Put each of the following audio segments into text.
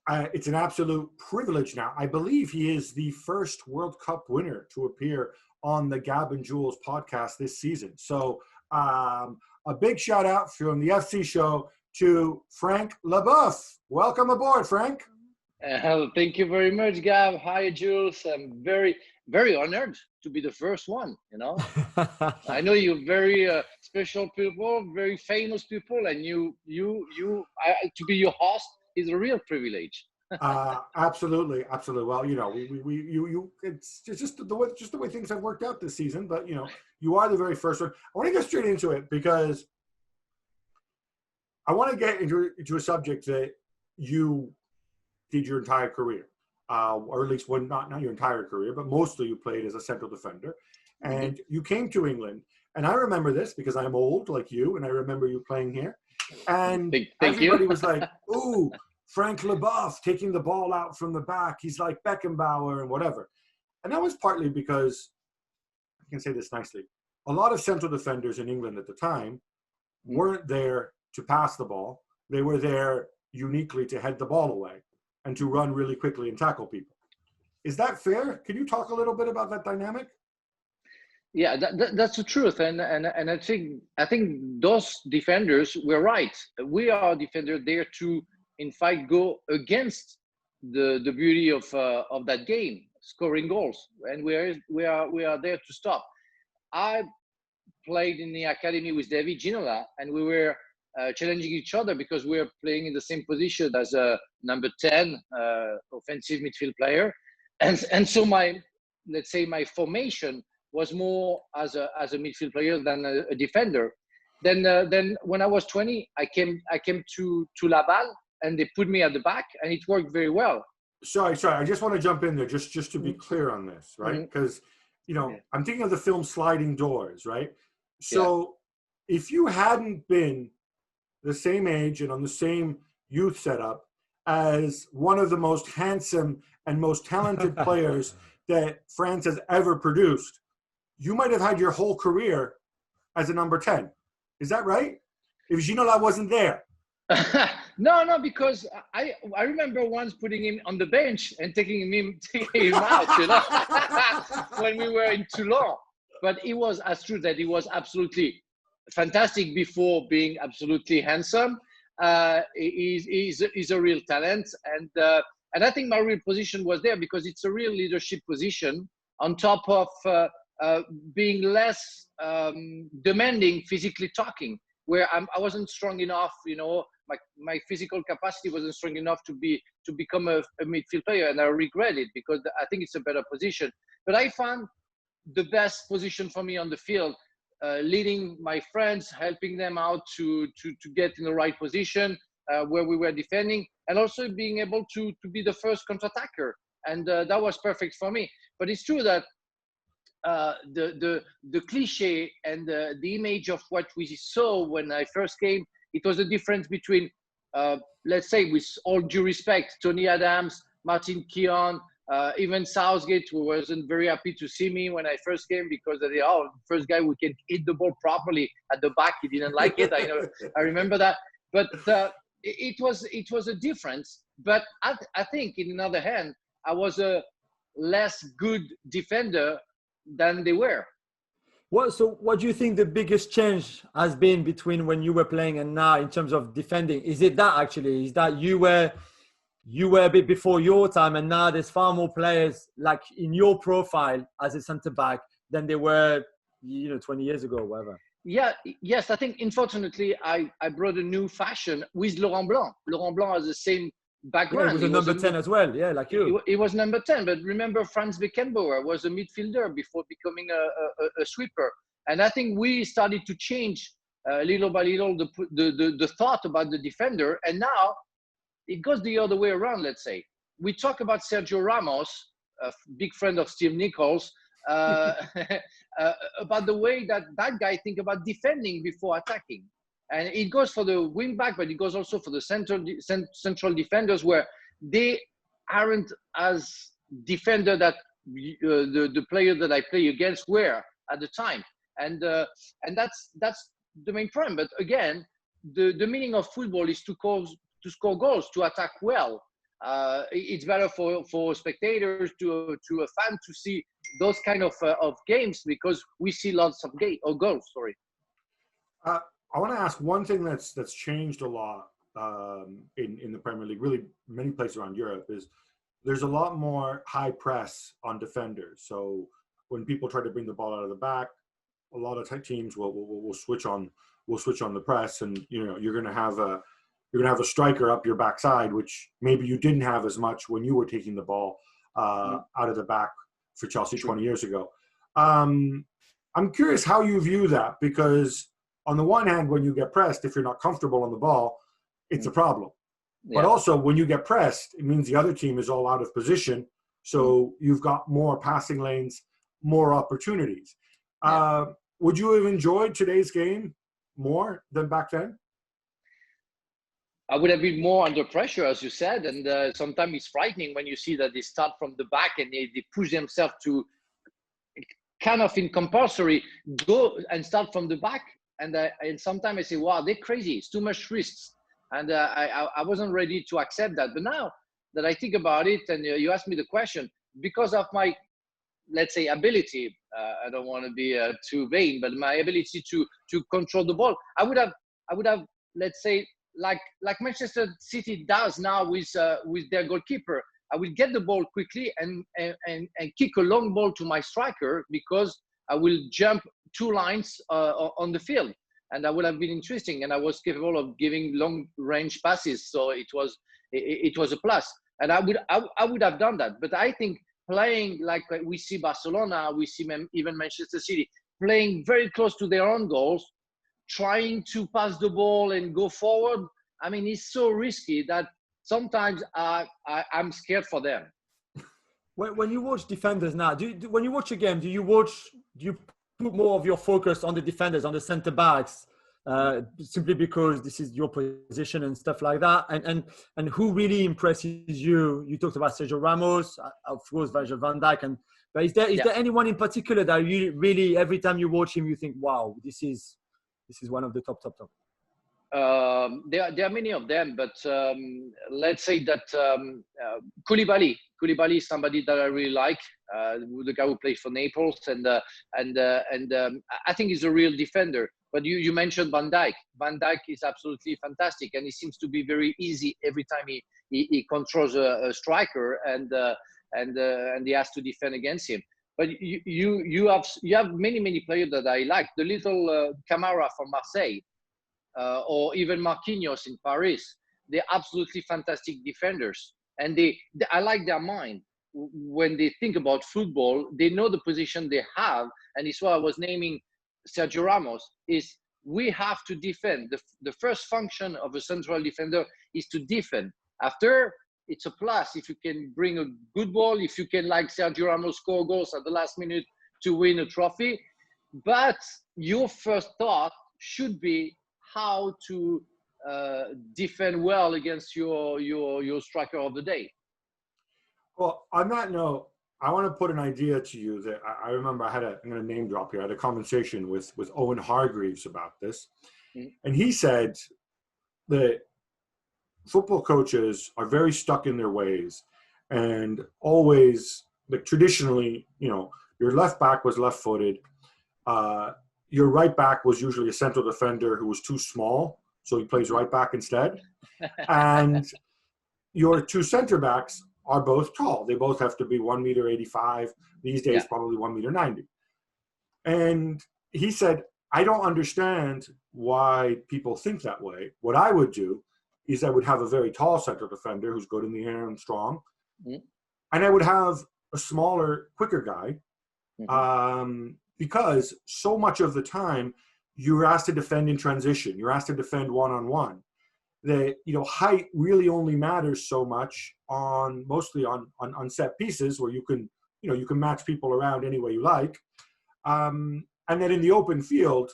It's an absolute privilege now. I believe he is the first World Cup winner to appear on the Gab and Jules podcast this season. So a big shout out from the FC show to Frank Leboeuf. Welcome aboard, Frank. Thank you very much, Gab. Hi, Jules. I'm very, very honored to be the first one. I know you're very special people, very famous people, and to be your host is a real privilege. Absolutely. Well, it's just the way things have worked out this season. But you are the very first one. I want to get straight into it because I want to get into a subject that you did your entire career, or at least not your entire career, but mostly you played as a central defender, and you came to England. And I remember this because I'm old like you, and I remember you playing here, and everybody was like, "Ooh, Frank Leboeuf taking the ball out from the back. He's like Beckenbauer and whatever." And that was partly because, I can say this nicely, a lot of central defenders in England at the time weren't there to pass the ball. They were there uniquely to head the ball away and to run really quickly and tackle people. Is that fair? Can you talk a little bit about that dynamic? Yeah, that's the truth, and I think those defenders were right. We are defenders there to, in fact, go against the beauty of that game, scoring goals, and we are there to stop. I played in the academy with David Ginola, and we were challenging each other because we were playing in the same position as a number 10 offensive midfield player, and so my formation was more as a midfield player than a defender. Then when I was 20, I came to Laval, and they put me at the back, and it worked very well. Sorry. I just want to jump in there just to be clear on this, right? Because I'm thinking of the film Sliding Doors, right? So if you hadn't been the same age and on the same youth setup as one of the most handsome and most talented players that France has ever produced, you might have had your whole career as a number 10. Is that right? If Ginola wasn't there. No, because I remember once putting him on the bench and taking him out, when we were in Toulon. But it was as true that he was absolutely fantastic before being absolutely handsome. He's a real talent, and I think my real position was there because it's a real leadership position on top of being less demanding physically talking, where I wasn't strong enough, my physical capacity wasn't strong enough to become a midfield player, and I regret it because I think it's a better position. But I found the best position for me on the field, leading my friends, helping them out to get in the right position where we were defending, and also being able to be the first counter-attacker, and that was perfect for me. But it's true that the cliche and the image of what we saw when I first came, it was a difference between, let's say, with all due respect, Tony Adams, Martin Keown, even Southgate, who wasn't very happy to see me when I first came because first guy who can hit the ball properly at the back. He didn't like it. I remember that. But it was a difference. But I think, in another hand, I was a less good defender than they were. So what do you think the biggest change has been between when you were playing and now in terms of defending? Is it that actually? Is that you were a bit before your time, and now there's far more players like in your profile as a centre back than they were 20 years ago or whatever? Yes, I think unfortunately I brought a new fashion with Laurent Blanc. Laurent Blanc has the same background. He was a number 10 as well, like you. He was number 10, but remember Franz Beckenbauer was a midfielder before becoming a sweeper. And I think we started to change little by little the thought about the defender, and now it goes the other way around, let's say. We talk about Sergio Ramos, a big friend of Steve Nichols, about the way that guy think about defending before attacking. And it goes for the wing back, but it goes also for the central defenders, where they aren't as defender that the player that I play against were at the time. And that's the main problem. But again, the meaning of football is to score goals, to attack well. it's better for spectators to a fan to see those kind of games, because we see lots of goals. Sorry. I want to ask one thing that's changed a lot in the Premier League, really many places around Europe, is there's a lot more high press on defenders. So when people try to bring the ball out of the back, a lot of teams will switch on the press, and you're going to have a striker up your backside, which maybe you didn't have as much when you were taking the ball out of the back for Chelsea 20 years ago. I'm curious how you view that, because on the one hand, when you get pressed, if you're not comfortable on the ball, it's a problem. Yeah. But also, when you get pressed, it means the other team is all out of position, so you've got more passing lanes, more opportunities. Yeah. Would you have enjoyed today's game more than back then? I would have been more under pressure, as you said, and sometimes it's frightening when you see that they start from the back and they push themselves to kind of in compulsory go and start from the back. And sometimes I say, wow, they're crazy. It's too much risks. And I wasn't ready to accept that. But now that I think about it, and you asked me the question, because of my, let's say, ability, I don't want to be too vain, but my ability to control the ball, I would have, let's say, like Manchester City does now with their goalkeeper. I will get the ball quickly and kick a long ball to my striker, because I will jump 2 lines on the field, and that would have been interesting. And I was capable of giving long range passes, so it was a plus. And I would have done that. But I think playing like we see Barcelona, we see even Manchester City playing very close to their own goals, trying to pass the ball and go forward. I mean, it's so risky that sometimes I'm scared for them. When you watch defenders now, when you watch a game, do you put more of your focus on the defenders, on the centre backs, simply because this is your position and stuff like that? And who really impresses you? You talked about Sergio Ramos, of course, Virgil van Dijk, but is there anyone in particular that you really, every time you watch him, you think, wow, this is one of the top? There are many of them, but let's say that Koulibaly is somebody that I really like. The guy who plays for Naples, and I think he's a real defender. But you mentioned Van Dijk. Van Dijk is absolutely fantastic, and he seems to be very easy every time he controls a striker, and he has to defend against him. But you have many players that I like. The little Camara from Marseille. Or even Marquinhos in Paris, they're absolutely fantastic defenders, and I like their mind. When they think about football, they know the position they have, and it's why I was naming Sergio Ramos. Is we have to defend. The first function of a central defender is to defend. After, it's a plus if you can bring a good ball, if you can, like Sergio Ramos, score goals at the last minute to win a trophy. But your first thought should be how to defend well against your striker of the day. Well, on that note, I want to put an idea to you that I remember I'm going to name drop here. I had a conversation with Owen Hargreaves about this. Mm-hmm. And he said that football coaches are very stuck in their ways, and always, like, traditionally, your left back was left-footed. Your right back was usually a central defender who was too small, so he plays right back instead. And your 2 center backs are both tall. They both have to be 1.85 meters. These days, probably 1.90 meters. And he said, I don't understand why people think that way. What I would do is I would have a very tall central defender who's good in the air and strong. Mm-hmm. And I would have a smaller, quicker guy. Mm-hmm. Because so much of the time you're asked to defend in transition, you're asked to defend one-on-one. That height really only matters so much mostly on set pieces where you can match people around any way you like, and that in the open field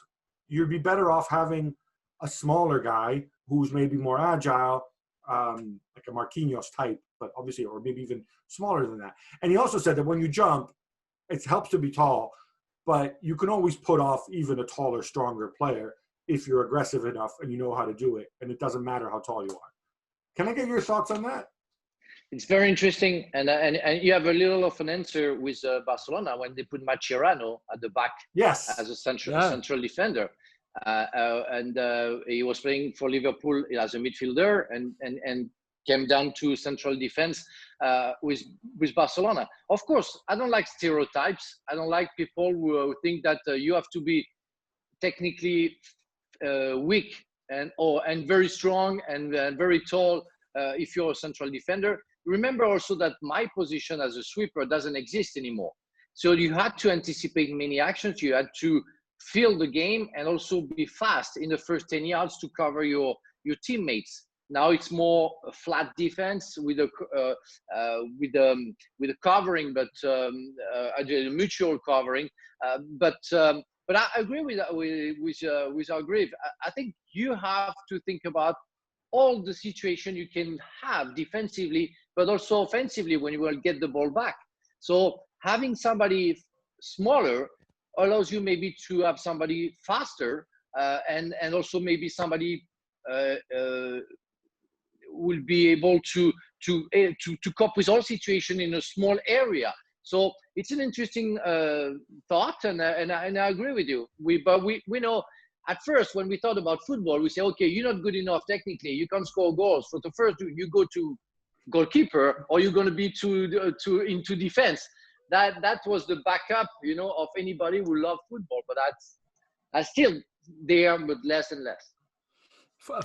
you'd be better off having a smaller guy who's maybe more agile, like a Marquinhos type, but obviously, or maybe even smaller than that. And he also said that when you jump, it helps to be tall, but you can always put off even a taller, stronger player if you're aggressive enough and you know how to do it, and it doesn't matter how tall you are. Can I get your thoughts on that? It's very interesting, and you have a little of an answer with Barcelona when they put Mascherano at the back Yes. as a central defender, and he was playing for Liverpool as a midfielder, and came down to central defense with Barcelona. Of course, I don't like stereotypes. I don't like people who think that you have to be technically weak and very strong and very tall if you're a central defender. Remember also that my position as a sweeper doesn't exist anymore. So you had to anticipate many actions. You had to feel the game and also be fast in the first 10 yards to cover your teammates. Now it's more a flat defense with a covering, but a mutual covering. But I agree with our Grieve. I think you have to think about all the situation you can have defensively, but also offensively when you will get the ball back. So having somebody smaller allows you maybe to have somebody faster, and also maybe somebody will be able to cope with all situation in a small area. So it's an interesting thought, and I agree with you. We know at first when we thought about football, we say, okay, you're not good enough technically, you can't score goals. So the first you go to goalkeeper, or you're going to be into defense. That was the backup, of anybody who loved football. But that's still there, but less and less.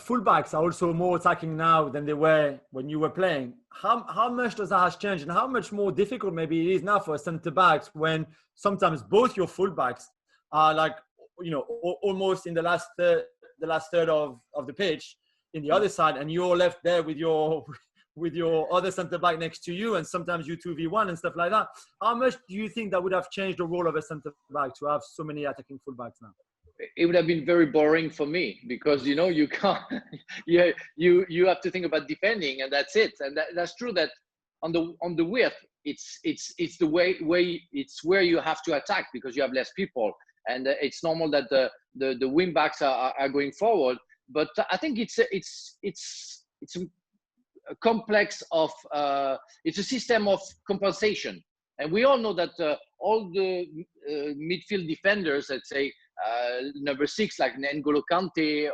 Fullbacks are also more attacking now than they were when you were playing. How much does that has changed, and how much more difficult maybe it is now for centre backs when sometimes both your fullbacks are like, almost in the last third of the pitch in the other side, and you're left there with your other centre back next to you, and sometimes you 2v1 and stuff like that. How much do you think that would have changed the role of a centre back to have so many attacking fullbacks now? It would have been very boring for me, because you can't. You have to think about defending, and that's it. And that's true that on the width, it's the way it's where you have to attack, because you have less people, and it's normal that the wing backs are going forward. But I think it's a complex of it's a system of compensation, and we all know that all the midfield defenders, let's say number 6 like N'Golo Kante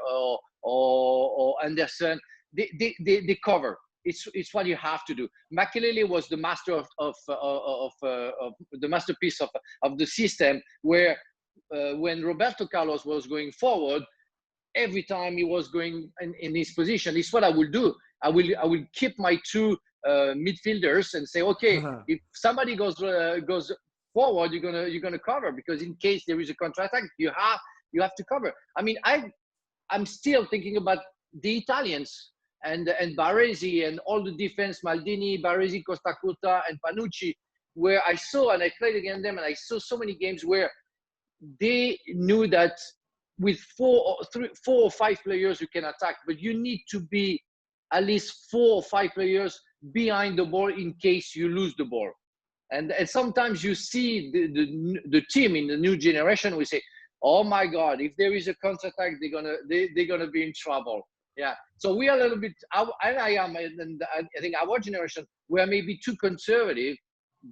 or Anderson, they cover. It's what you have to do. Makelele was the master of the masterpiece of the system, where when Roberto Carlos was going forward, every time he was going in his position, it's what I will do. I will keep my 2 midfielders and say, okay, if somebody goes forward, you're gonna cover, because in case there is a counter-attack, you have to cover. I mean, I'm still thinking about the Italians and Baresi and all the defense, Maldini, Baresi, Costa Curta, and Panucci, where I saw, and I played against them, and I saw so many games where they knew that with 4 or 5 players you can attack, but you need to be at least 4 or 5 players behind the ball in case you lose the ball. And sometimes you see the team in the new generation, we say, oh my God, if there is a counter-attack, they're gonna be in trouble. Yeah. So we are a little bit, and I think our generation, we are maybe too conservative,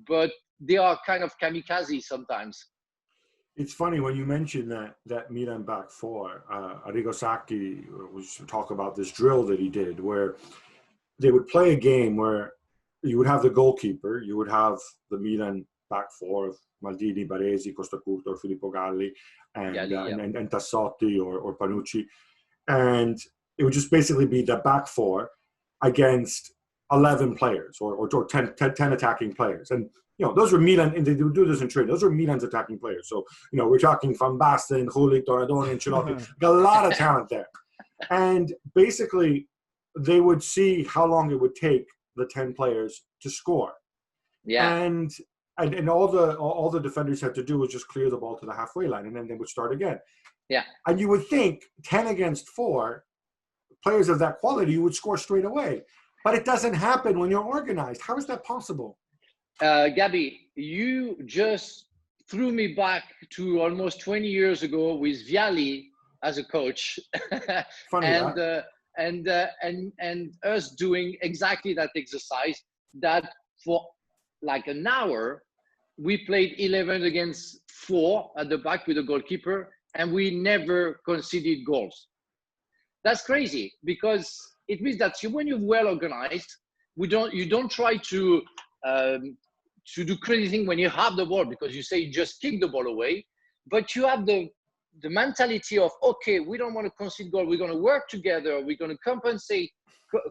but they are kind of kamikaze sometimes. It's funny when you mention that Milan back 4. Arrigo Sacchi was talk about this drill that he did, where they would play a game where you would have the goalkeeper, you would have the Milan back 4 of Maldini, Baresi, Costa Curta, or Filippo Galli, and Tassotti or Panucci, and it would just basically be the back 4 against 11 players or 10 attacking players. And those were Milan, and they would do this in training. Those were Milan's attacking players. So, we're talking Van Basten, Gullit, Donadoni, Ancelotti. Got a lot of talent there. And basically, they would see how long it would take the 10 players to score. Yeah. And all the defenders had to do was just clear the ball to the halfway line, and then they would start again. Yeah. And you would think 10 against 4, players of that quality, you would score straight away. But it doesn't happen when you're organized. How is that possible? Gabby, you just threw me back to almost 20 years ago with Vialli as a coach. Funny, and us doing exactly that exercise. that for like an hour, we played 11 against 4 at the back with the goalkeeper, and we never conceded goals. That's crazy, because it means that when you're well organized, you don't try to do crazy thing when you have the ball, because you say just kick the ball away, but you have the mentality of, okay, we don't want to concede goal. We're going to work together. We're going to compensate,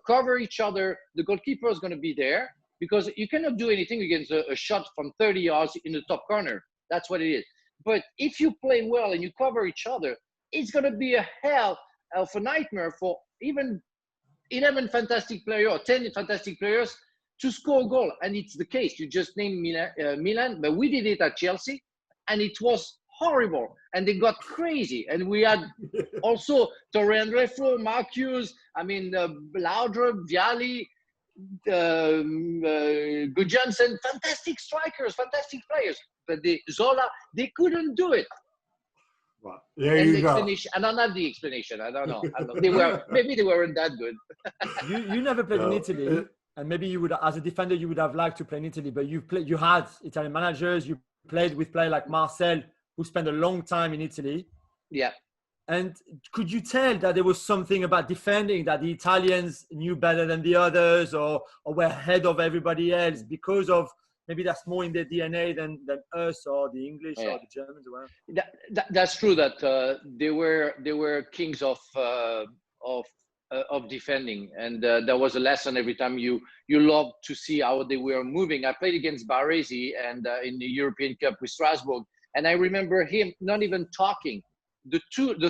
cover each other. The goalkeeper is going to be there, because you cannot do anything against a shot from 30 yards in the top corner. That's what it is. But if you play well and you cover each other, it's going to be a hell of a nightmare for even 11 fantastic players or 10 fantastic players to score a goal. And it's the case. You just named Milan, but we did it at Chelsea, and it was horrible. And they got crazy. And we had also Torre Andrefo, Marquinhos, Laudrup, Vialli, Gudjohnsen, fantastic strikers, fantastic players. But Zola, they couldn't do it. Well, there you go. I don't have the explanation. I don't know. Maybe they weren't that good. you never played in Italy, and maybe you would, as a defender, you would have liked to play in Italy. But you had Italian managers. You played with players like Marcel, who spent a long time in Italy. Yeah. And could you tell that there was something about defending that the Italians knew better than the others, or were ahead of everybody else because of maybe that's more in their DNA than us or the English or the Germans or whatever? That's true that they were kings of defending, and there was a lesson every time you loved to see how they were moving. I played against Baresi and in the European Cup with Strasbourg, and I remember him not even talking. The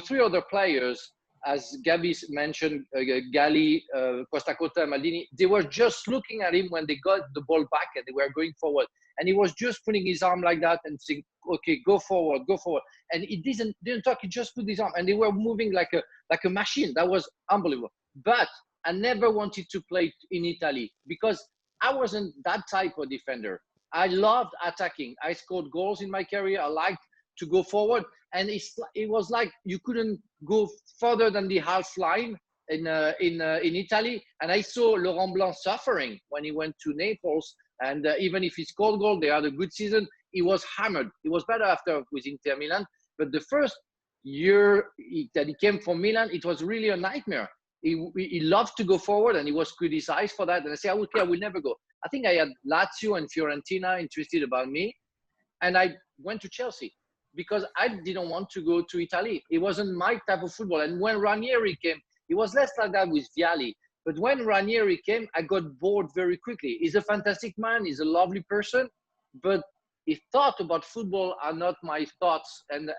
three other players, as Gabi mentioned, Gali, Costa Cota, Maldini, they were just looking at him when they got the ball back and they were going forward. And he was just putting his arm like that and saying, okay, go forward, go forward. And he didn't talk, he just put his arm. And they were moving like a machine. That was unbelievable. But I never wanted to play in Italy because I wasn't that type of defender. I loved attacking. I scored goals in my career. I liked to go forward. And it was like you couldn't go further than the half line in Italy. And I saw Laurent Blanc suffering when he went to Naples. And even if he scored goal, they had a good season. He was hammered. He was better after with Inter Milan. But the first year that he came from Milan, it was really a nightmare. He loved to go forward, and he was criticized for that. And I said, okay, I will never go. I think I had Lazio and Fiorentina interested about me. And I went to Chelsea, because I didn't want to go to Italy. It wasn't my type of football. And when Ranieri came, it was less like that with Vialli. But when Ranieri came, I got bored very quickly. He's a fantastic man. He's a lovely person. But his thoughts about football are not my thoughts. And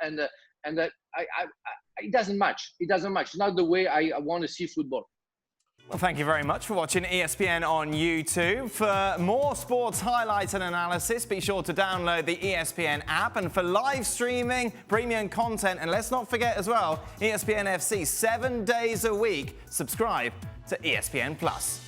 it doesn't match. It doesn't match. It's not the way I want to see football. Well, thank you very much for watching ESPN on YouTube. For more sports highlights and analysis, be sure to download the ESPN app. And for live streaming, premium content, and let's not forget as well, ESPN FC 7 days a week. Subscribe to ESPN+.